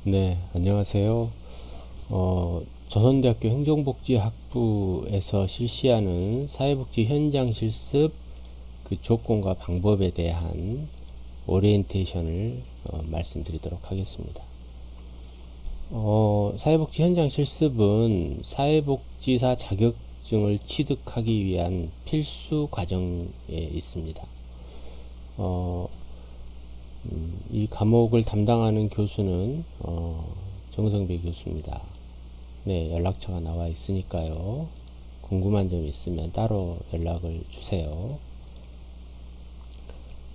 네, 안녕하세요. 조선대학교 행정복지학부에서 실시하는 사회복지 현장 실습 그 조건과 방법에 대한 오리엔테이션을 말씀드리도록 하겠습니다. 사회복지 현장 실습은 사회복지사 자격증을 취득하기 위한 필수 과정에 있습니다. 이 과목을 담당하는 교수는 정성배 교수입니다. 네, 연락처가 나와 있으니까요. 궁금한 점 있으면 따로 연락을 주세요.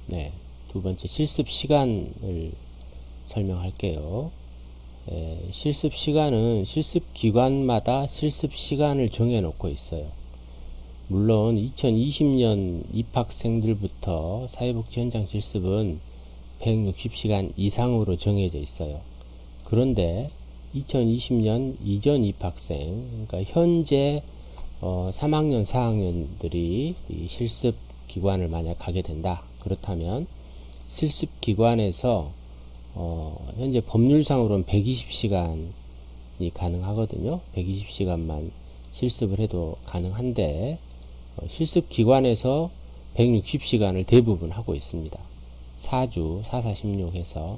네, 두 번째 실습 시간을 설명할게요. 실습 시간은 실습 기관마다 실습 시간을 정해 놓고 있어요. 물론 2020년 입학생들부터 사회복지 현장 실습은 160시간 이상으로 정해져 있어요. 그런데 2020년 이전 입학생, 그러니까 현재 3학년, 4학년들이 이 실습 기관을 만약 가게 된다. 그렇다면 실습 기관에서 현재 법률상으로는 120시간이 가능하거든요. 120시간만 실습을 해도 가능한데 실습 기관에서 160시간을 대부분 하고 있습니다. 4주, 4,4,16 해서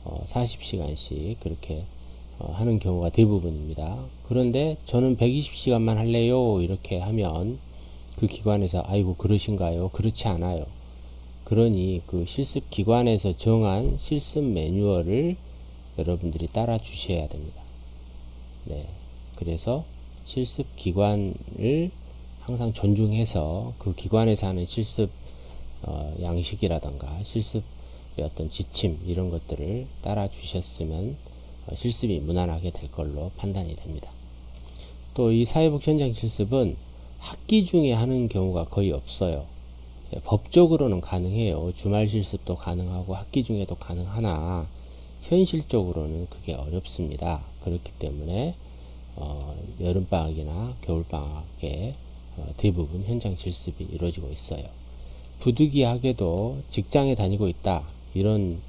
40시간씩 그렇게 하는 경우가 대부분입니다. 그런데 저는 120시간만 할래요 이렇게 하면 그 기관에서 아이고 그러신가요? 그렇지 않아요. 그러니 그 실습 기관에서 정한 실습 매뉴얼을 여러분들이 따라 주셔야 됩니다. 네, 그래서 실습 기관을 항상 존중해서 그 기관에서 하는 실습 양식이라던가 실습의 어떤 지침 이런 것들을 따라 주셨으면 실습이 무난하게 될 걸로 판단이 됩니다. 또 이 사회복지 현장 실습은 학기 중에 하는 경우가 거의 없어요. 법적으로는 가능해요. 주말 실습도 가능하고 학기 중에도 가능하나 현실적으로는 그게 어렵습니다. 그렇기 때문에 여름방학이나 겨울방학에 대부분 현장 실습이 이루어지고 있어요. 부득이하게도 직장에 다니고 있다 이런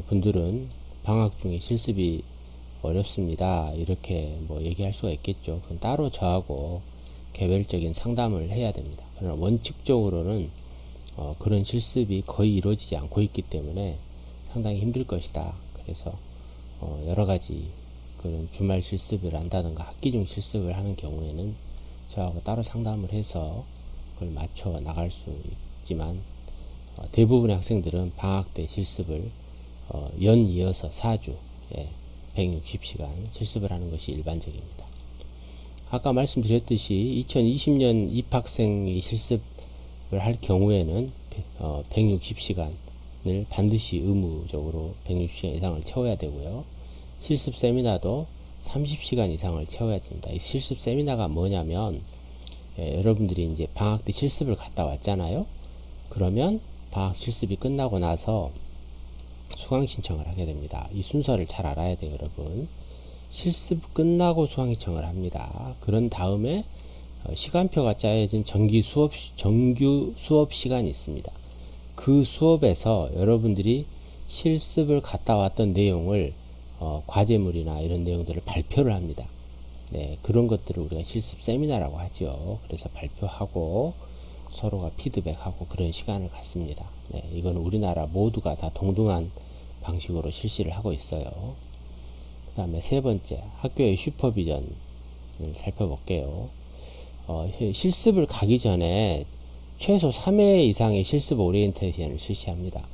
분들은 방학 중에 실습이 어렵습니다 이렇게 뭐 얘기할 수가 있겠죠. 그건 따로 저하고 개별적인 상담을 해야 됩니다. 그러나 원칙적으로는 그런 실습이 거의 이루어지지 않고 있기 때문에 상당히 힘들 것이다. 그래서 여러 가지 그런 주말 실습을 한다든가 학기 중 실습을 하는 경우에는 저하고 따로 상담을 해서 그걸 맞춰 나갈 수 있지만 대부분의 학생들은 방학 때 실습을 연이어서 4주 160시간 실습을 하는 것이 일반적입니다. 아까 말씀드렸듯이 2020년 입학생이 실습을 할 경우에는 160시간을 반드시 의무적으로 160시간 이상을 채워야 되고요. 실습 세미나도 30시간 이상을 채워야 됩니다. 이 실습 세미나가 뭐냐면 여러분들이 이제 방학 때 실습을 갔다 왔잖아요. 그러면 방학 실습이 끝나고 나서 수강 신청을 하게 됩니다. 이 순서를 잘 알아야 돼요, 여러분. 실습 끝나고 수강 신청을 합니다. 그런 다음에 시간표가 짜여진 정규 수업 시간이 있습니다. 그 수업에서 여러분들이 실습을 갔다 왔던 내용을 과제물이나 이런 내용들을 발표를 합니다. 네, 그런 것들을 우리가 실습 세미나라고 하죠. 그래서 발표하고 서로가 피드백하고 그런 시간을 갖습니다. 네, 이건 우리나라 모두가 다 동등한 방식으로 실시를 하고 있어요. 그 다음에 세 번째, 학교의 슈퍼비전을 살펴볼게요. 실습을 가기 전에 최소 3회 이상의 실습 오리엔테이션을 실시합니다.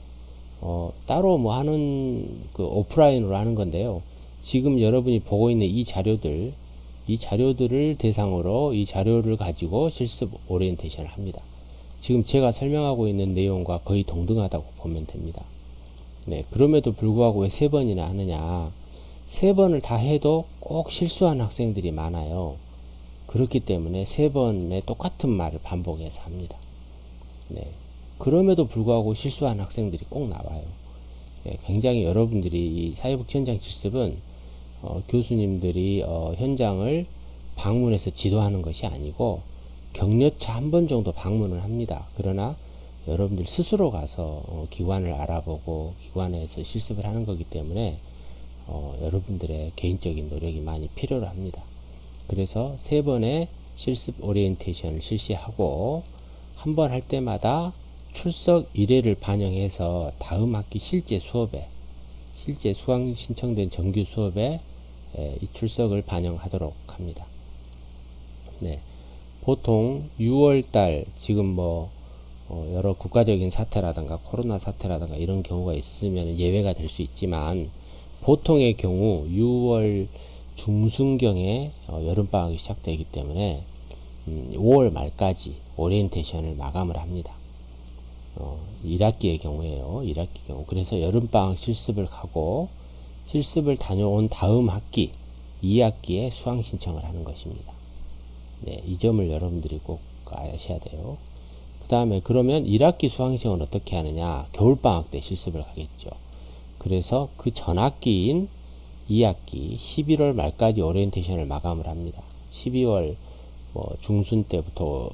따로 뭐 하는 그 오프라인으로 하는 건데요. 지금 여러분이 보고 있는 이 자료들을 대상으로 이 자료를 가지고 실습 오리엔테이션을 합니다. 지금 제가 설명하고 있는 내용과 거의 동등하다고 보면 됩니다. 네, 그럼에도 불구하고 왜 3번이나 하느냐? 3번을 다 해도 꼭 실수하는 학생들이 많아요. 그렇기 때문에 3번의 똑같은 말을 반복해서 합니다. 네, 그럼에도 불구하고 실수하는 학생들이 꼭 나와요. 네, 굉장히 여러분들이 이 사회복지 현장 실습은 교수님들이 현장을 방문해서 지도하는 것이 아니고 격려차 한 번 정도 방문을 합니다. 그러나 여러분들 스스로 가서 기관을 알아보고 기관에서 실습을 하는 거기 때문에 여러분들의 개인적인 노력이 많이 필요로 합니다. 그래서 3번의 실습 오리엔테이션을 실시하고 한 번 할 때마다 출석 일회를 반영해서 다음 학기 실제 수업에, 실제 수강 신청된 정규 수업에 이 출석을 반영하도록 합니다. 네. 보통 6월달 지금 뭐 여러 국가적인 사태라든가 코로나 사태라든가 이런 경우가 있으면 예외가 될 수 있지만 보통의 경우 6월 중순경에 여름방학이 시작되기 때문에 5월 말까지 오리엔테이션을 마감을 합니다. 1학기의 경우에요. 1학기 경우. 그래서 여름방학 실습을 가고 실습을 다녀온 다음 학기 2학기에 수강 신청을 하는 것입니다. 네, 이 점을 여러분들이 꼭 아셔야 돼요. 그 다음에 그러면 1학기 수강 신청은 어떻게 하느냐? 겨울방학 때 실습을 가겠죠. 그래서 그 전학기인 2학기 11월 말까지 오리엔테이션을 마감을 합니다. 12월 중순 때부터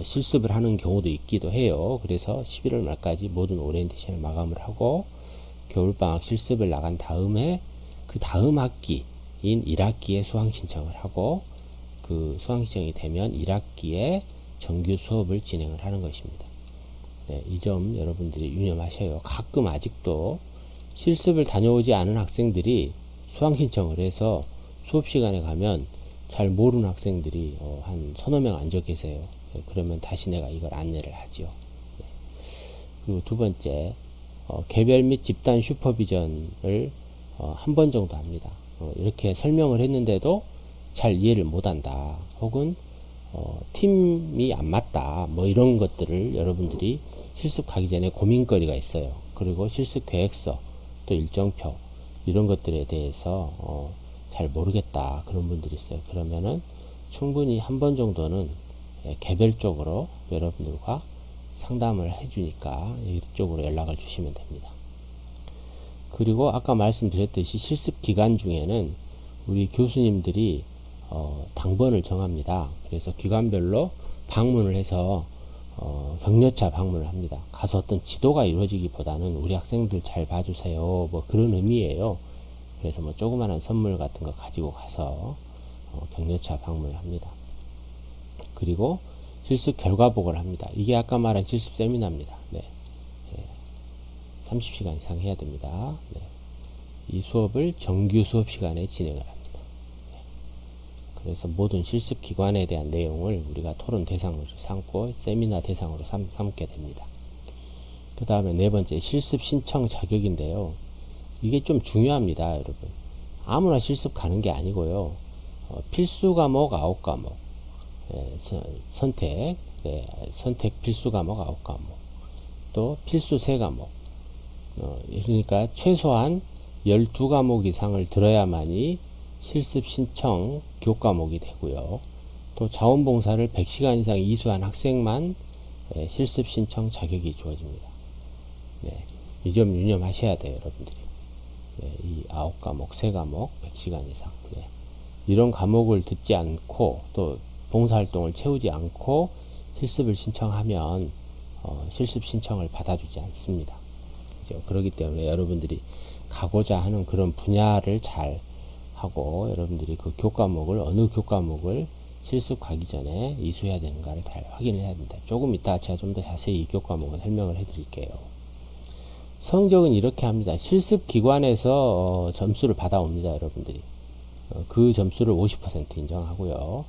실습을 하는 경우도 있기도 해요. 그래서 11월 말까지 모든 오리엔테이션을 마감을 하고 겨울방학 실습을 나간 다음에 그 다음 학기인 1학기에 수강 신청을 하고 그 수강 신청이 되면 1학기에 정규 수업을 진행을 하는 것입니다. 네, 이 점 여러분들이 유념하셔요. 가끔 아직도 실습을 다녀오지 않은 학생들이 수강 신청을 해서 수업 시간에 가면 잘 모르는 학생들이 한 서너 명 앉아 계세요. 네, 그러면 다시 내가 이걸 안내를 하지요. 네. 그리고 두 번째, 개별 및 집단 슈퍼비전을 한 번 정도 합니다. 이렇게 설명을 했는데도 잘 이해를 못한다. 혹은 팀이 안 맞다. 뭐 이런 것들을 여러분들이 실습 가기 전에 고민거리가 있어요. 그리고 실습 계획서, 또 일정표 이런 것들에 대해서 잘 모르겠다. 그런 분들이 있어요. 그러면은 충분히 한 번 정도는 개별적으로 여러분들과 상담을 해주니까 이쪽으로 연락을 주시면 됩니다. 그리고 아까 말씀드렸듯이 실습 기간 중에는 우리 교수님들이 당번을 정합니다. 그래서 기관별로 방문을 해서 격려차 방문을 합니다. 가서 어떤 지도가 이루어지기보다는 우리 학생들 잘 봐주세요. 뭐 그런 의미예요. 그래서 뭐 조그마한 선물 같은 거 가지고 가서 격려차 방문을 합니다. 그리고 실습 결과보고를 합니다. 이게 아까 말한 실습 세미나입니다. 네. 30시간 이상 해야 됩니다. 네. 이 수업을 정규 수업 시간에 진행을 합니다. 그래서 모든 실습 기관에 대한 내용을 우리가 토론 대상으로 삼고 세미나 대상으로 삼게 됩니다. 그 다음에 네 번째 실습 신청 자격인데요. 이게 좀 중요합니다, 여러분. 아무나 실습 가는 게 아니고요. 필수 과목 9과목 선택 필수 과목 9과목 또 필수 3과목 그러니까 최소한 12과목 이상을 들어야만이 실습 신청 교과목이 되고요. 또 자원봉사를 100시간 이상 이수한 학생만 실습 신청 자격이 주어집니다. 네, 이 점 유념하셔야 돼요, 여러분들이. 네, 이 9과목, 3과목, 100시간 이상. 네. 이런 과목을 듣지 않고 또 봉사활동을 채우지 않고 실습을 신청하면 실습 신청을 받아주지 않습니다. 그죠? 그렇기 때문에 여러분들이 가고자 하는 그런 분야를 잘 하고 여러분들이 그 교과목을 어느 교과목을 실습 가기 전에 이수해야 되는가를 잘 확인을 해야 된다. 조금 이따 제가 좀 더 자세히 이 교과목은 설명을 해 드릴게요. 성적은 이렇게 합니다. 실습 기관에서 점수를 받아옵니다. 여러분들이 그 점수를 50% 인정하고요.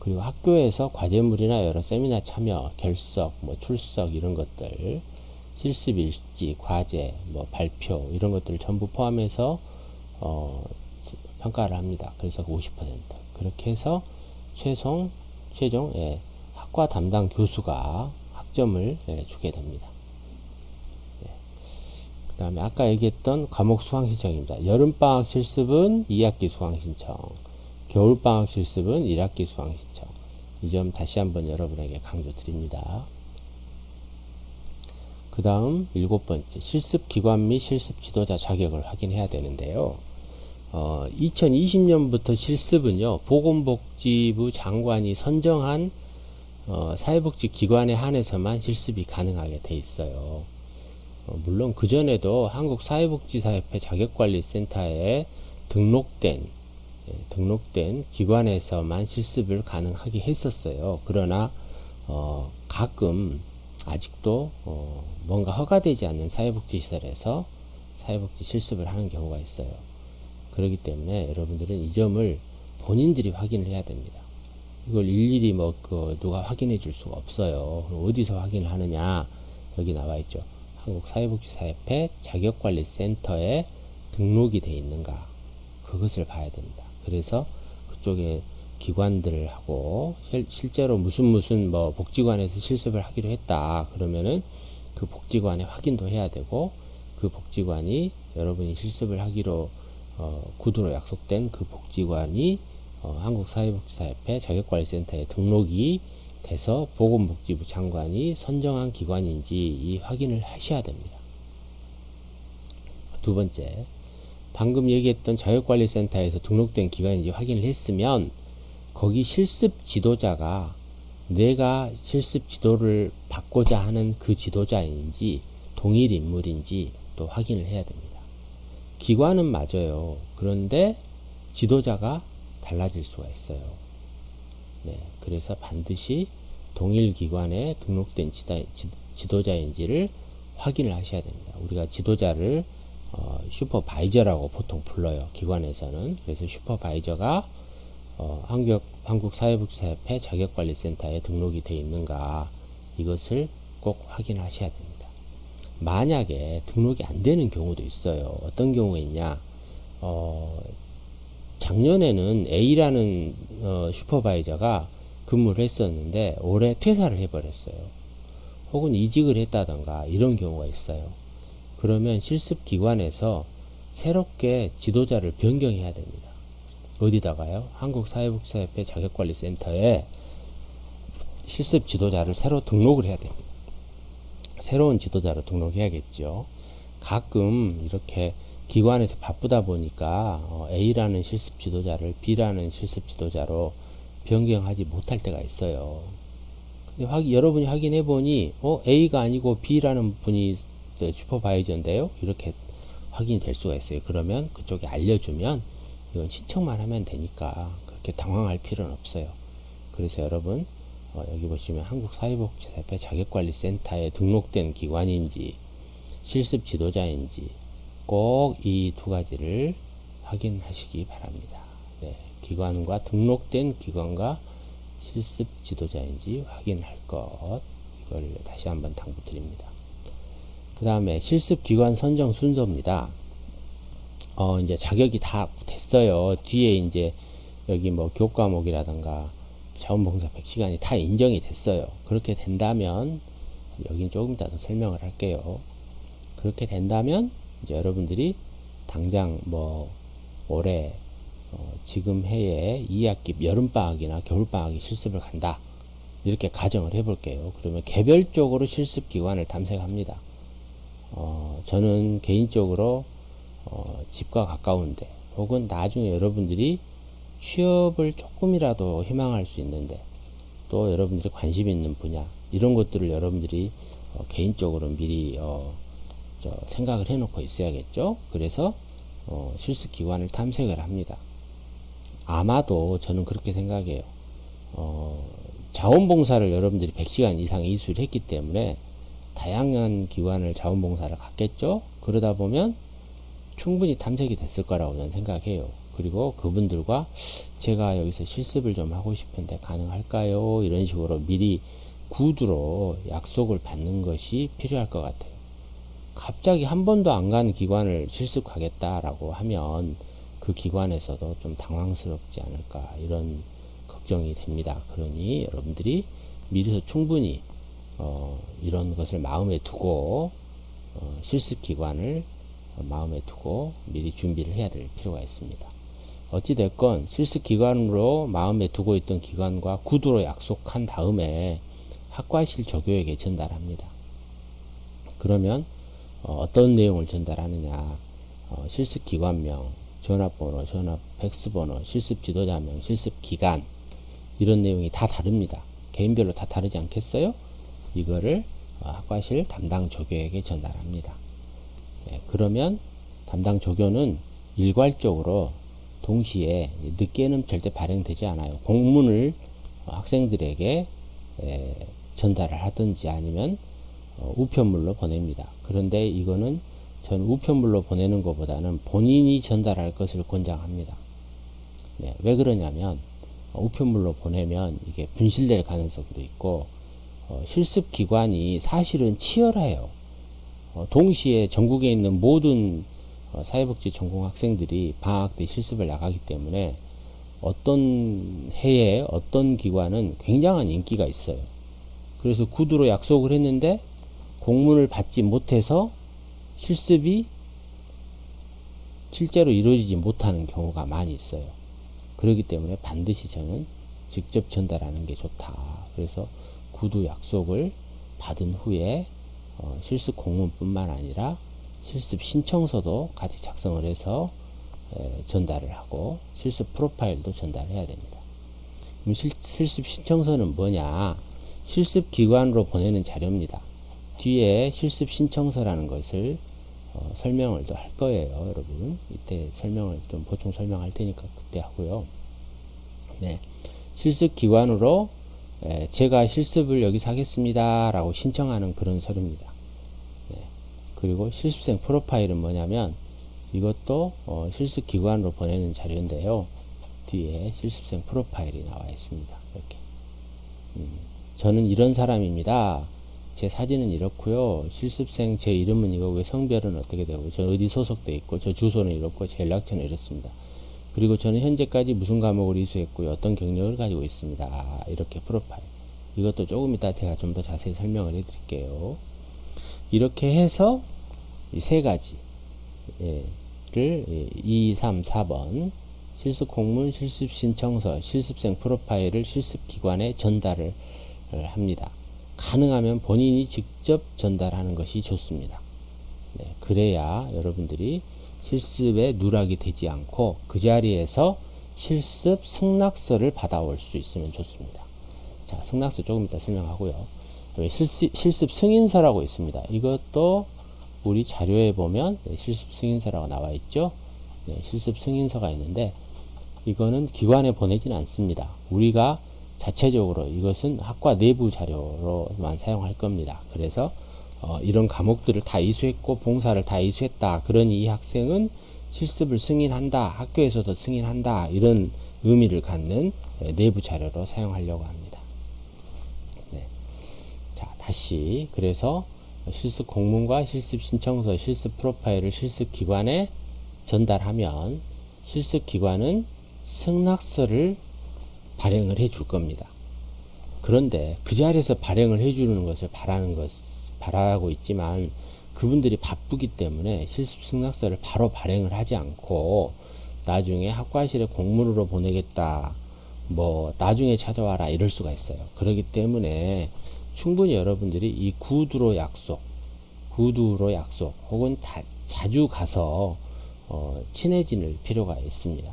그리고 학교에서 과제물이나 여러 세미나 참여, 결석, 뭐 출석 이런 것들, 실습 일지, 과제, 뭐 발표 이런 것들을 전부 포함해서 평가를 합니다. 그래서 50% 그렇게 해서 최종 학과 담당 교수가 학점을 주게 됩니다. 그 다음에 아까 얘기했던 과목 수강 신청입니다. 여름방학 실습은 2학기 수강 신청, 겨울방학 실습은 1학기 수강 신청. 이 점 다시 한번 여러분에게 강조 드립니다. 그 다음 7번째 실습 기관 및 실습 지도자 자격을 확인해야 되는데요. 2020년부터 실습은요, 보건복지부 장관이 선정한 사회복지 기관에 한해서만 실습이 가능하게 돼 있어요. 물론 그전에도 한국사회복지사협회 자격관리센터에 등록된 기관에서만 실습을 가능하게 했었어요. 그러나 가끔 아직도 뭔가 허가되지 않는 사회복지시설에서 사회복지 실습을 하는 경우가 있어요. 그렇기 때문에 여러분들은 이 점을 본인들이 확인을 해야 됩니다. 이걸 일일이 누가 확인해 줄 수가 없어요. 어디서 확인을 하느냐? 여기 나와 있죠. 한국사회복지사협회 자격관리센터에 등록이 되어 있는가? 그것을 봐야 됩니다. 그래서 그쪽에 기관들하고 실제로 무슨 복지관에서 실습을 하기로 했다. 그러면은 그 복지관에 확인도 해야 되고, 그 복지관이 여러분이 실습을 하기로 구두로 약속된 그 복지관이 한국사회복지사협회 자격관리센터에 등록이 돼서 보건복지부 장관이 선정한 기관인지 이 확인을 하셔야 됩니다. 두 번째, 방금 얘기했던 자격관리센터에서 등록된 기관인지 확인을 했으면 거기 실습 지도자가 내가 실습 지도를 받고자 하는 그 지도자인지 동일 인물인지 또 확인을 해야 됩니다. 기관은 맞아요. 그런데 지도자가 달라질 수가 있어요. 네, 그래서 반드시 동일 기관에 등록된 지도자인지를 확인을 하셔야 됩니다. 우리가 지도자를 슈퍼바이저라고 보통 불러요. 기관에서는. 그래서 슈퍼바이저가 한국사회복지사협회 자격관리센터에 등록이 되어 있는가, 이것을 꼭 확인하셔야 됩니다. 만약에 등록이 안 되는 경우도 있어요. 어떤 경우가 있냐? 작년에는 A라는 슈퍼바이저가 근무를 했었는데 올해 퇴사를 해버렸어요. 혹은 이직을 했다던가 이런 경우가 있어요. 그러면 실습기관에서 새롭게 지도자를 변경해야 됩니다. 어디다가요? 한국사회복지사협회 자격관리센터에 실습 지도자를 새로 등록을 해야 됩니다. 새로운 지도자로 등록해야겠죠. 가끔 이렇게 기관에서 바쁘다 보니까 A라는 실습 지도자를 B라는 실습 지도자로 변경하지 못할 때가 있어요. 근데 여러분이 확인해 보니 A가 아니고 B라는 분이 슈퍼바이저인데요, 이렇게 확인이 될 수가 있어요. 그러면 그쪽에 알려주면 이건 신청만 하면 되니까 그렇게 당황할 필요는 없어요. 그래서 여러분 여기 보시면 한국사회복지사협회 자격관리센터에 등록된 기관인지 실습 지도자인지 꼭 이 두 가지를 확인하시기 바랍니다. 네, 기관과 등록된 기관과 실습 지도자인지 확인할 것, 이걸 다시 한번 당부드립니다. 그 다음에 실습 기관 선정 순서입니다. 이제 자격이 다 됐어요. 뒤에 이제 여기 교과목이라든가 자원봉사 100시간이 다 인정이 됐어요. 그렇게 된다면, 여긴 조금 이따 더 설명을 할게요. 그렇게 된다면 이제 여러분들이 당장 올해 지금 해에 2학기 여름방학이나 겨울방학에 실습을 간다, 이렇게 가정을 해볼게요. 그러면 개별적으로 실습 기관을 탐색합니다. 저는 개인적으로 집과 가까운데, 혹은 나중에 여러분들이 취업을 조금이라도 희망할 수 있는데, 또 여러분들이 관심 있는 분야, 이런 것들을 여러분들이 개인적으로 미리 생각을 해놓고 있어야겠죠. 그래서 실습 기관을 탐색을 합니다. 아마도 저는 그렇게 생각해요. 자원봉사를 여러분들이 100시간 이상 이수를 했기 때문에 다양한 기관을 자원봉사를 갔겠죠. 그러다 보면 충분히 탐색이 됐을 거라고 저는 생각해요. 그리고 그분들과 제가 여기서 실습을 좀 하고 싶은데 가능할까요? 이런 식으로 미리 구두로 약속을 받는 것이 필요할 것 같아요. 갑자기 한 번도 안 간 기관을 실습 가겠다라고 하면 그 기관에서도 좀 당황스럽지 않을까, 이런 걱정이 됩니다. 그러니 여러분들이 미리서 충분히 이런 것을 마음에 두고 실습 기관을 마음에 두고 미리 준비를 해야 될 필요가 있습니다. 어찌됐건 실습 기관으로 마음에 두고 있던 기관과 구두로 약속한 다음에 학과실 조교에게 전달합니다. 그러면 어떤 내용을 전달하느냐, 실습 기관명, 전화번호, 전화 팩스번호, 실습 지도자명, 실습 기간, 이런 내용이 다 다릅니다. 개인별로 다 다르지 않겠어요? 이거를 학과실 담당 조교에게 전달합니다. 그러면 담당 조교는 일괄적으로 동시에 늦게는 절대 발행되지 않아요. 공문을 학생들에게 전달을 하든지 아니면 우편물로 보냅니다. 그런데 이거는 전 우편물로 보내는 것보다는 본인이 전달할 것을 권장합니다. 왜 그러냐면 우편물로 보내면 이게 분실될 가능성도 있고 실습 기관이 사실은 치열해요. 동시에 전국에 있는 모든 사회복지 전공 학생들이 방학 때 실습을 나가기 때문에 어떤 해에 어떤 기관은 굉장한 인기가 있어요. 그래서 구두로 약속을 했는데 공문을 받지 못해서 실습이 실제로 이루어지지 못하는 경우가 많이 있어요. 그렇기 때문에 반드시 저는 직접 전달하는 게 좋다. 그래서 구두 약속을 받은 후에 실습 공문뿐만 아니라 실습 신청서도 같이 작성을 해서 전달을 하고 실습 프로파일도 전달해야 됩니다. 그럼 실습 신청서는 뭐냐? 실습 기관으로 보내는 자료입니다. 뒤에 실습 신청서라는 것을 설명을 또 할 거예요, 여러분. 이때 설명을 좀 보충 설명할 테니까 그때 하고요. 네. 실습 기관으로 제가 실습을 여기서 하겠습니다 라고 신청하는 그런 서류입니다. 네. 그리고 실습생 프로파일은 뭐냐면 이것도 실습 기관으로 보내는 자료인데요. 뒤에 실습생 프로파일이 나와 있습니다. 이렇게. 저는 이런 사람입니다. 제 사진은 이렇고요. 실습생 제 이름은 이거고요. 성별은 어떻게 되고 저 어디 소속돼 있고 저 주소는 이렇고 제 연락처는 이렇습니다. 그리고 저는 현재까지 무슨 과목을 이수했고요. 어떤 경력을 가지고 있습니다. 이렇게 프로파일. 이것도 조금 이따 제가 좀 더 자세히 설명을 해드릴게요. 이렇게 해서 이 세 가지를 2, 3, 4번 실습 공문, 실습 신청서, 실습생 프로파일을 실습 기관에 전달을 합니다. 가능하면 본인이 직접 전달하는 것이 좋습니다. 그래야 여러분들이 실습에 누락이 되지 않고 그 자리에서 실습 승낙서를 받아올 수 있으면 좋습니다. 자, 승낙서 조금 이따 설명하고요. 실습 승인서라고 있습니다. 이것도 우리 자료에 보면 실습 승인서라고 나와 있죠. 실습 승인서가 있는데 이거는 기관에 보내진 않습니다. 우리가 자체적으로 이것은 학과 내부 자료로만 사용할 겁니다. 그래서 이런 과목들을 다 이수했고 봉사를 다 이수했다. 그러니 이 학생은 실습을 승인한다. 학교에서도 승인한다. 이런 의미를 갖는 내부 자료로 사용하려고 합니다. 네. 자, 다시 그래서 실습 공문과 실습 신청서, 실습 프로파일을 실습 기관에 전달하면 실습 기관은 승낙서를 발행을 해 줄 겁니다. 그런데 그 자리에서 발행을 해 주는 것을 바라고 있지만 그분들이 바쁘기 때문에 실습 승낙서를 바로 발행을 하지 않고 나중에 학과실에 공문으로 보내겠다, 뭐 나중에 찾아와라 이럴 수가 있어요. 그렇기 때문에 충분히 여러분들이 이 구두로 약속 혹은 자주 가서 친해질 필요가 있습니다.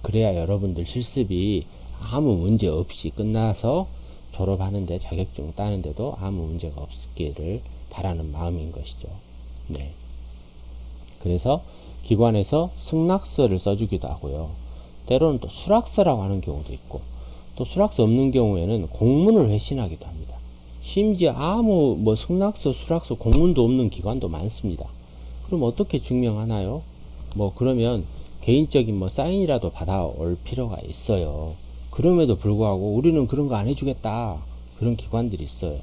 그래야 여러분들 실습이 아무 문제 없이 끝나서 졸업하는데 자격증 따는데도 아무 문제가 없기를 바라는 마음인 것이죠. 네. 그래서 기관에서 승낙서를 써주기도 하고요. 때로는 또 수락서라고 하는 경우도 있고 또 수락서 없는 경우에는 공문을 회신하기도 합니다. 심지어 아무 승낙서, 수락서, 공문도 없는 기관도 많습니다. 그럼 어떻게 증명하나요? 그러면 개인적인 사인이라도 받아올 필요가 있어요. 그럼에도 불구하고 우리는 그런 거 안 해주겠다. 그런 기관들이 있어요.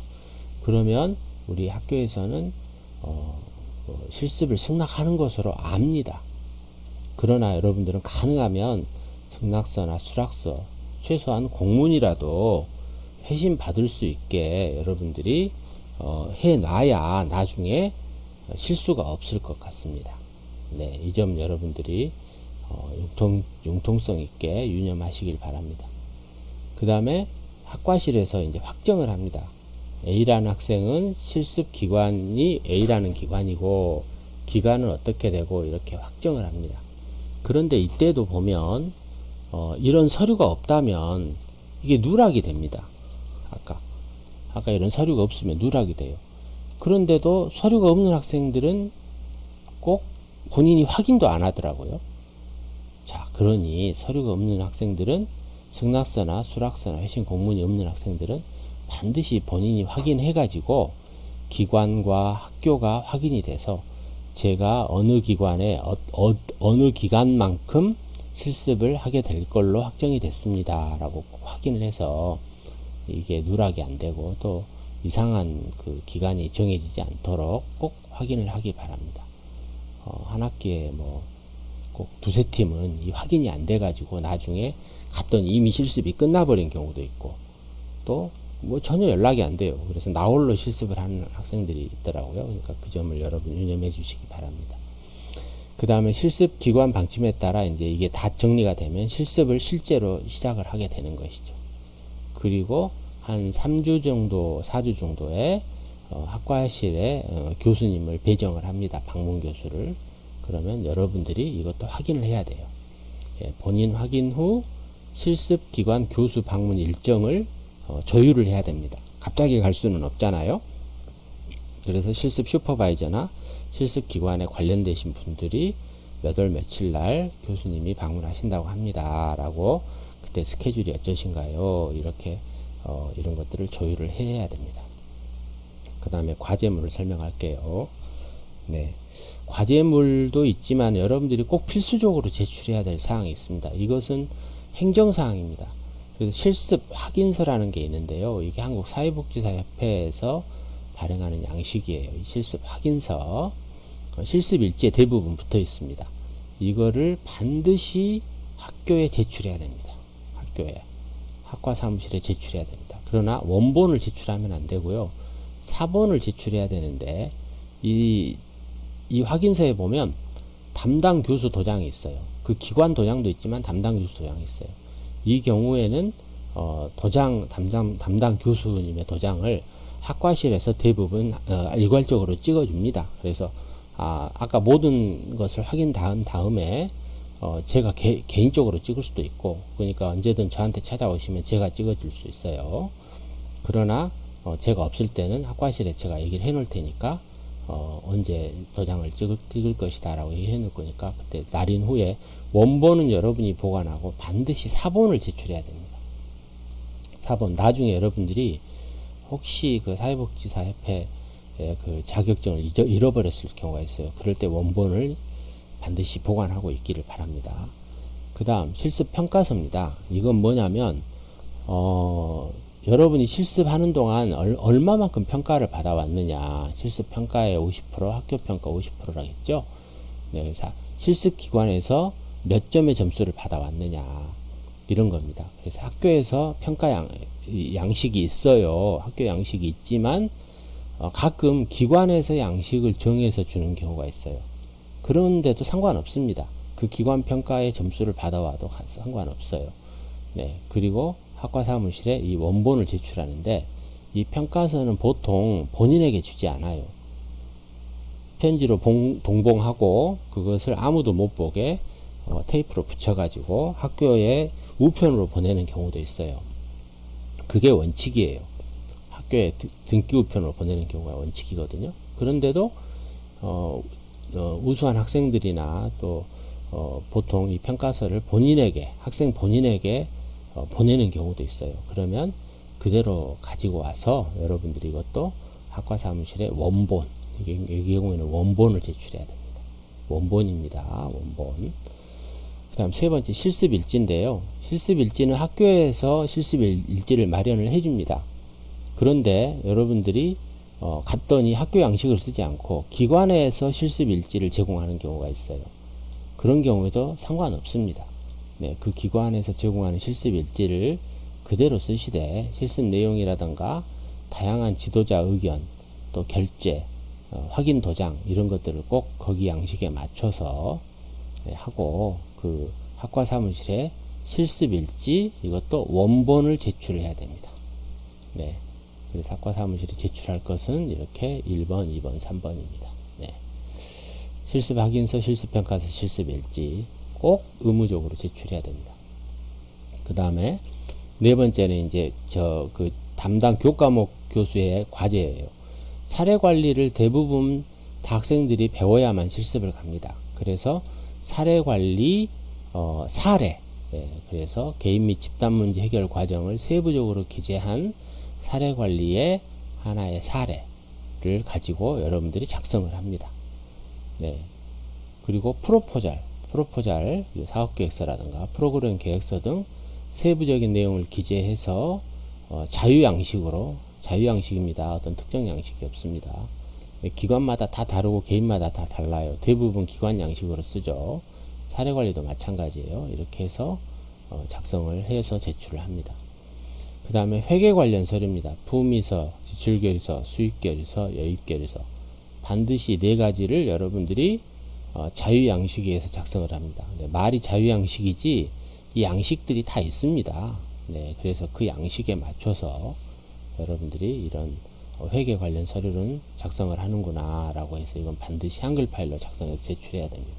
그러면 우리 학교에서는 실습을 승낙하는 것으로 압니다. 그러나 여러분들은 가능하면 승낙서나 수락서, 최소한 공문이라도 회신 받을 수 있게 여러분들이 해놔야 나중에 실수가 없을 것 같습니다. 네, 이 점 여러분들이 융통성 있게 유념하시길 바랍니다. 그 다음에 학과실에서 이제 확정을 합니다. A라는 학생은 실습 기관이 A라는 기관이고 기간은 어떻게 되고 이렇게 확정을 합니다. 그런데 이때도 보면 이런 서류가 없다면 이게 누락이 됩니다. 아까 이런 서류가 없으면 누락이 돼요. 그런데도 서류가 없는 학생들은 꼭 본인이 확인도 안 하더라고요. 자, 그러니 서류가 없는 학생들은 승낙서나 수락서나 회신 공문이 없는 학생들은 반드시 본인이 확인해 가지고 기관과 학교가 확인이 돼서 제가 어느 기관에 어느 기간만큼 실습을 하게 될 걸로 확정이 됐습니다 라고 확인을 해서 이게 누락이 안 되고 또 이상한 그 기간이 정해지지 않도록 꼭 확인을 하기 바랍니다. 한 학기에 뭐 꼭 두세 팀은 이 확인이 안 돼 가지고 나중에 갔더니 이미 실습이 끝나버린 경우도 있고 또 뭐 전혀 연락이 안 돼요. 그래서 나홀로 실습을 하는 학생들이 있더라고요. 그러니까 그 점을 여러분 유념해 주시기 바랍니다. 그 다음에 실습 기관 방침에 따라 이제 이게 다 정리가 되면 실습을 실제로 시작을 하게 되는 것이죠. 그리고 한 3주 정도, 4주 정도에 학과실에 교수님을 배정을 합니다. 방문 교수를. 그러면 여러분들이 이것도 확인을 해야 돼요. 예, 본인 확인 후 실습 기관 교수 방문 일정을 조율을 해야 됩니다. 갑자기 갈 수는 없잖아요. 그래서 실습 슈퍼바이저나 실습 기관에 관련되신 분들이 몇 월 며칠 날 교수님이 방문하신다고 합니다. 라고 그때 스케줄이 어쩌신가요? 이렇게 이런 것들을 조율을 해야 됩니다. 그 다음에 과제물을 설명할게요. 네, 과제물도 있지만 여러분들이 꼭 필수적으로 제출해야 될 사항이 있습니다. 이것은 행정사항입니다. 그래서 실습 확인서라는 게 있는데요. 이게 한국사회복지사협회에서 발행하는 양식이에요. 실습 확인서, 실습 일지에 대부분 붙어 있습니다. 이거를 반드시 학교에 제출해야 됩니다. 학교에, 학과 사무실에 제출해야 됩니다. 그러나 원본을 제출하면 안 되고요. 사본을 제출해야 되는데 이 확인서에 보면 담당 교수 도장이 있어요. 그 기관 도장도 있지만 담당 교수 도장이 있어요. 이 경우에는 담당 교수님의 도장을 학과실에서 대부분 일괄적으로 찍어줍니다. 그래서 아까 모든 것을 확인 다음에 제가 개인적으로 찍을 수도 있고, 그러니까 언제든 저한테 찾아오시면 제가 찍어줄 수 있어요. 그러나 제가 없을 때는 학과실에 제가 얘기를 해 놓을 테니까 언제 도장을 찍을 것이다 라고 얘기해 놓을 거니까 그때 날인 후에 원본은 여러분이 보관하고 반드시 사본을 제출해야 됩니다. 사본. 나중에 여러분들이 혹시 그 사회복지사협회 그 자격증을 잃어버렸을 경우가 있어요. 그럴 때 원본을 반드시 보관하고 있기를 바랍니다. 그 다음 실습평가서입니다. 이건 뭐냐면 여러분이 실습하는 동안 얼마만큼 평가를 받아왔느냐. 실습평가의 50%, 학교평가 50%라고 했죠. 네, 그래서 실습기관에서 몇 점의 점수를 받아왔느냐, 이런 겁니다. 그래서 학교에서 평가 양식이 있어요. 학교 양식이 있지만 가끔 기관에서 양식을 정해서 주는 경우가 있어요. 그런데도 상관없습니다. 그 기관 평가의 점수를 받아와도 상관없어요. 네, 그리고 학과 사무실에 이 원본을 제출하는데 이 평가서는 보통 본인에게 주지 않아요. 편지로 동봉하고 그것을 아무도 못 보게 테이프로 붙여가지고 학교에 우편으로 보내는 경우도 있어요. 그게 원칙이에요. 학교에 등기 우편으로 보내는 경우가 원칙이거든요. 그런데도 우수한 학생들이나 또 보통 이 평가서를 학생 본인에게 보내는 경우도 있어요. 그러면 그대로 가지고 와서 여러분들이 이것도 학과 사무실에 원본, 이 경우에는 원본을 제출해야 됩니다. 원본입니다. 원본. 그 다음 세 번째 실습 일지인데요. 실습 일지는 학교에서 실습 일지를 마련을 해줍니다. 그런데 여러분들이 갔더니 학교 양식을 쓰지 않고 기관에서 실습 일지를 제공하는 경우가 있어요. 그런 경우에도 상관없습니다. 네, 그 기관에서 제공하는 실습 일지를 그대로 쓰시되 실습 내용이라든가 다양한 지도자 의견, 또 결제, 확인 도장 이런 것들을 꼭 거기 양식에 맞춰서 하고 그 학과 사무실에 실습 일지 이것도 원본을 제출해야 됩니다. 네, 그래서 학과 사무실에 제출할 것은 이렇게 1번, 2번, 3번입니다. 네. 실습 확인서, 실습 평가서, 실습 일지 꼭 의무적으로 제출해야 됩니다. 그 다음에 네 번째는 이제 그 담당 교과목 교수의 과제예요. 사례 관리를 대부분 다 학생들이 배워야만 실습을 갑니다. 그래서 사례 관리, 사례, 그래서 개인 및 집단 문제 해결 과정을 세부적으로 기재한 사례 관리의 하나의 사례를 가지고 여러분들이 작성을 합니다. 네. 그리고 프로포잘, 사업계획서라든가 프로그램 계획서 등 세부적인 내용을 기재해서 자유양식입니다. 어떤 특정 양식이 없습니다. 기관마다 다 다르고 개인마다 다 달라요. 대부분 기관 양식으로 쓰죠. 사례관리도 마찬가지예요. 이렇게 해서 작성을 해서 제출을 합니다. 그 다음에 회계 관련 서류입니다. 부미서, 지출결의서, 수익결의서, 여입결의서. 반드시 네 가지를 여러분들이 자유양식에서 작성을 합니다. 네, 말이 자유양식이지 이 양식들이 다 있습니다. 네, 그래서 그 양식에 맞춰서 여러분들이 이런 회계 관련 서류는 작성을 하는구나 라고 해서 이건 반드시 한글 파일로 작성해서 제출해야 됩니다.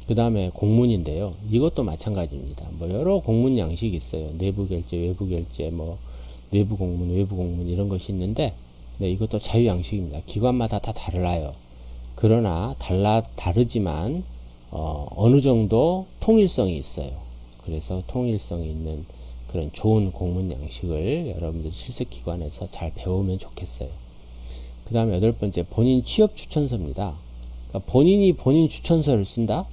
그 다음에 공문인데요. 이것도 마찬가지입니다. 뭐 여러 공문 양식이 있어요. 내부 결제, 외부 결제, 뭐 내부 공문, 외부 공문 이런 것이 있는데 네, 이것도 자유 양식입니다. 기관마다 다 달라요. 그러나 다르지만 어느 정도 통일성이 있어요. 그래서 통일성이 있는 그런 좋은 공문 양식을 여러분들 실습기관에서 잘 배우면 좋겠어요. 그 다음에 8번째, 본인 취업 추천서입니다. 그러니까 본인이 본인 추천서를 쓴다?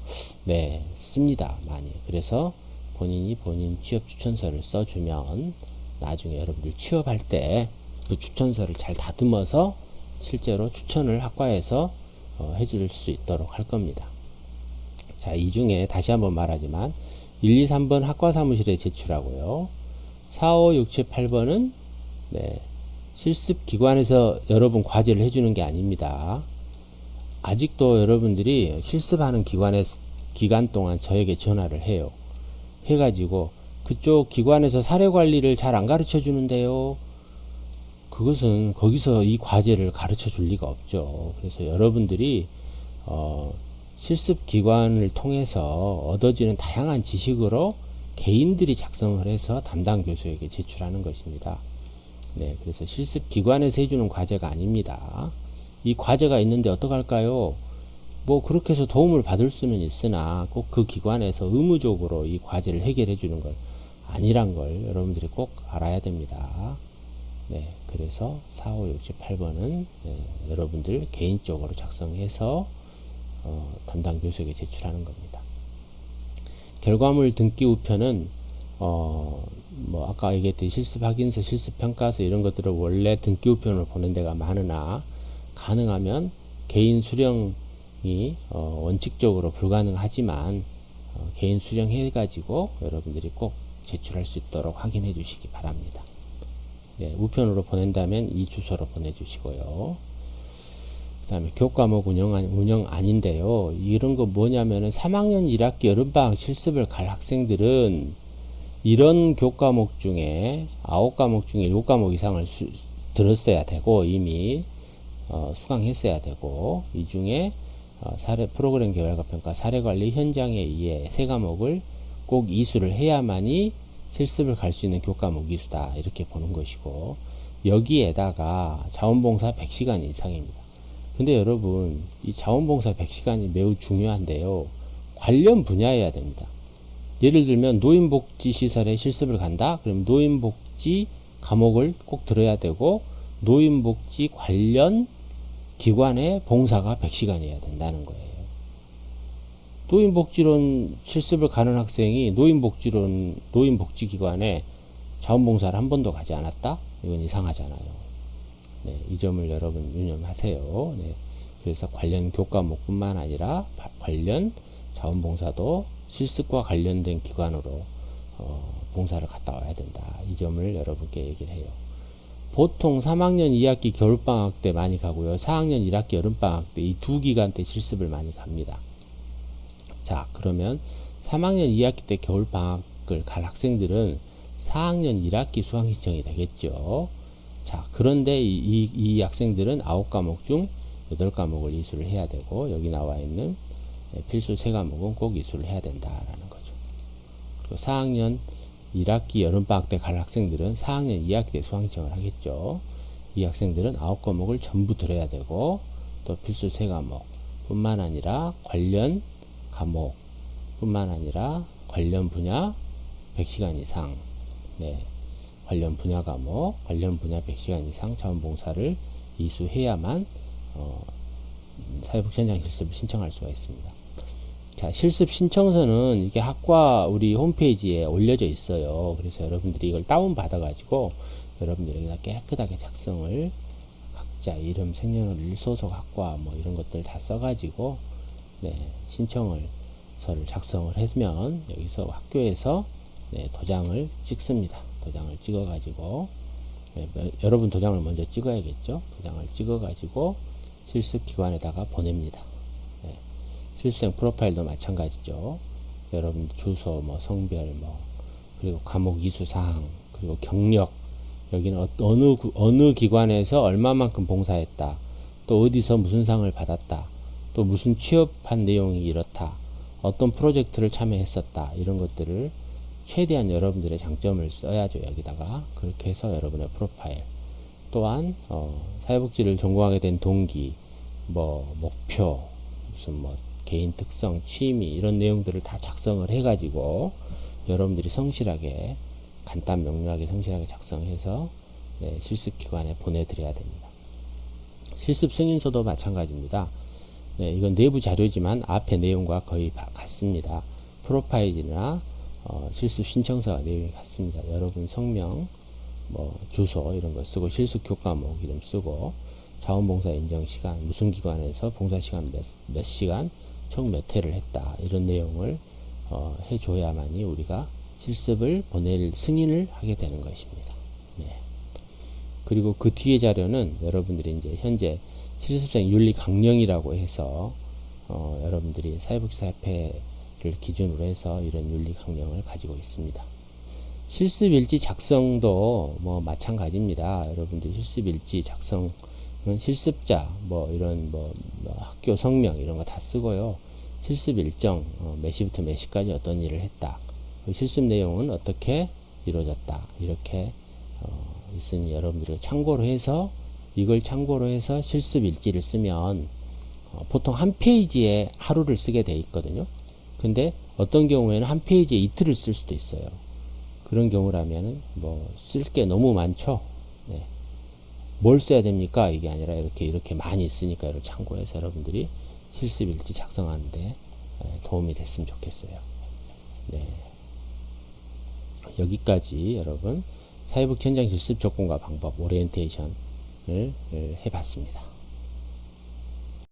네, 씁니다. 많이. 그래서 본인이 본인 취업 추천서를 써주면 나중에 여러분들 취업할 때 그 추천서를 잘 다듬어서 실제로 추천을 학과에서 해줄 수 있도록 할 겁니다. 자, 이 중에 다시 한번 말하지만 1, 2, 3번 학과 사무실에 제출하고요. 4, 5, 6, 7, 8번은 네, 실습 기관에서 여러분 과제를 해주는 게 아닙니다. 아직도 여러분들이 실습하는 기간 동안 저에게 전화를 해요. 해가지고 그쪽 기관에서 사례 관리를 잘 안 가르쳐 주는데요. 그것은 거기서 이 과제를 가르쳐 줄 리가 없죠. 그래서 여러분들이 실습 기관을 통해서 얻어지는 다양한 지식으로 개인들이 작성을 해서 담당 교수에게 제출하는 것입니다. 네, 그래서 실습 기관에서 해주는 과제가 아닙니다. 이 과제가 있는데 어떡할까요? 뭐 그렇게 해서 도움을 받을 수는 있으나 꼭 그 기관에서 의무적으로 이 과제를 해결해 주는 걸 아니란 걸 여러분들이 꼭 알아야 됩니다. 네, 그래서 4, 5, 6, 7, 8번은 여러분들 개인적으로 작성해서 담당 교수에게 제출하는 겁니다. 결과물 등기 우편은 뭐 아까 얘기했듯이 실습 확인서, 실습 평가서 이런 것들을 원래 등기 우편으로 보낸 데가 많으나 가능하면 개인 수령이 원칙적으로 불가능하지만 개인 수령해 가지고 여러분들이 꼭 제출할 수 있도록 확인해 주시기 바랍니다. 네, 우편으로 보낸다면 이 주소로 보내주시고요. 그 다음에 교과목 운영 아닌데요. 이런 거 뭐냐면은 3학년 1학기 여름방학 실습을 갈 학생들은 이런 교과목 중에 9과목 중에 7과목 이상을 들었어야 되고 이미 수강했어야 되고 이 중에 사례 프로그램 개발과 평가, 사례관리, 현장의 이해 3과목을 꼭 이수를 해야만이 실습을 갈 수 있는 교과목 이수다 이렇게 보는 것이고 여기에다가 자원봉사 100시간 이상입니다. 근데 여러분 이 자원봉사 100시간이 매우 중요한데요. 관련 분야여야 됩니다. 예를 들면 노인복지시설에 실습을 간다? 그럼 노인복지 과목을 꼭 들어야 되고 노인복지 관련 기관의 봉사가 100시간이어야 된다는 거예요. 노인복지론 실습을 가는 학생이 노인복지기관에 자원봉사를 한 번도 가지 않았다? 이건 이상하잖아요. 네, 이 점을 여러분 유념하세요. 네, 그래서 관련 교과목뿐만 아니라 관련 자원봉사도 실습과 관련된 기관으로 봉사를 갔다 와야 된다. 이 점을 여러분께 얘기를 해요. 보통 3학년 2학기 겨울방학 때 많이 가고요. 4학년 1학기 여름방학 때 이 두 기간 때 실습을 많이 갑니다. 자, 그러면 3학년 2학기 때 겨울방학을 갈 학생들은 4학년 1학기 수강 신청이 되겠죠. 자, 그런데 이 학생들은 9과목 중 8과목을 이수를 해야 되고 여기 나와 있는 필수 3과목은 꼭 이수를 해야 된다라는 거죠. 그리고 4학년 1학기 여름방학 때 갈 학생들은 4학년 2학기 때 수강 신청을 하겠죠. 이 학생들은 9과목을 전부 들어야 되고, 또 필수 3과목 뿐만 아니라 관련 과목 뿐만 아니라 관련 분야 100시간 이상, 네, 관련 분야 과목, 관련 분야 100시간 이상 자원봉사를 이수해야만 사회복 현장 실습을 신청할 수가 있습니다. 자, 실습 신청서는 이게 학과 우리 홈페이지에 올려져 있어요. 그래서 여러분들이 이걸 다운 받아 가지고 여러분들이 그냥 깨끗하게 작성을, 각자 이름, 생년월일, 소속 학과 뭐 이런 것들 다 써가지고 네, 신청을 서를 작성을 하면 여기서 학교에서 네, 도장을 찍습니다. 도장을 찍어 가지고 네, 여러분 도장을 먼저 찍어야겠죠. 도장을 찍어 가지고 실습기관에다가 보냅니다. 네, 실습생 프로파일도 마찬가지죠. 여러분 주소, 뭐 성별, 뭐 그리고 과목 이수 사항, 그리고 경력, 여기는 어느 기관에서 얼마만큼 봉사했다, 또 어디서 무슨 상을 받았다, 또 무슨 취업한 내용이 이렇다, 어떤 프로젝트를 참여했었다, 이런 것들을 최대한 여러분들의 장점을 써야죠. 여기다가 그렇게 해서 여러분의 프로파일, 또한 사회복지를 전공하게 된 동기, 뭐 목표, 무슨 뭐 개인 특성, 취미, 이런 내용들을 다 작성을 해가지고 여러분들이 성실하게, 간단 명료하게 성실하게 작성해서 네, 실습기관에 보내드려야 됩니다. 실습 승인서도 마찬가지입니다. 네, 이건 내부 자료지만 앞에 내용과 거의 같습니다. 프로파일이나 실습 신청서가 내용이 같습니다. 여러분 성명, 뭐 주소 이런 거 쓰고, 실습 교과목 이름 쓰고, 자원봉사 인정 시간, 무슨 기관에서 봉사 시간 몇 시간, 총 몇 회를 했다, 이런 내용을 해줘야만이 우리가 실습을 보낼 승인을 하게 되는 것입니다. 네. 그리고 그 뒤에 자료는 여러분들이 이제 현재 실습생 윤리 강령이라고 해서 여러분들이 사회복지사협회를 기준으로 해서 이런 윤리 강령을 가지고 있습니다. 실습일지 작성도 뭐 마찬가지입니다. 여러분들 실습일지 작성은 실습자, 뭐 이런 뭐 학교 성명 이런 거 다 쓰고요. 실습 일정, 몇 시부터 몇 시까지 어떤 일을 했다, 실습 내용은 어떻게 이루어졌다, 이렇게 있으니 여러분들이 참고로 해서, 이걸 참고로 해서 실습 일지를 쓰면 보통 한 페이지에 하루를 쓰게 돼 있거든요. 근데 어떤 경우에는 한 페이지에 이틀을 쓸 수도 있어요. 그런 경우라면은 뭐 쓸 게 너무 많죠. 네. 뭘 써야 됩니까? 이게 아니라 이렇게 많이 있으니까 이걸 참고해서 여러분들이 실습 일지 작성하는데 도움이 됐으면 좋겠어요. 네. 여기까지 여러분 사회복 현장 실습 조건과 방법 오리엔테이션을 해봤습니다.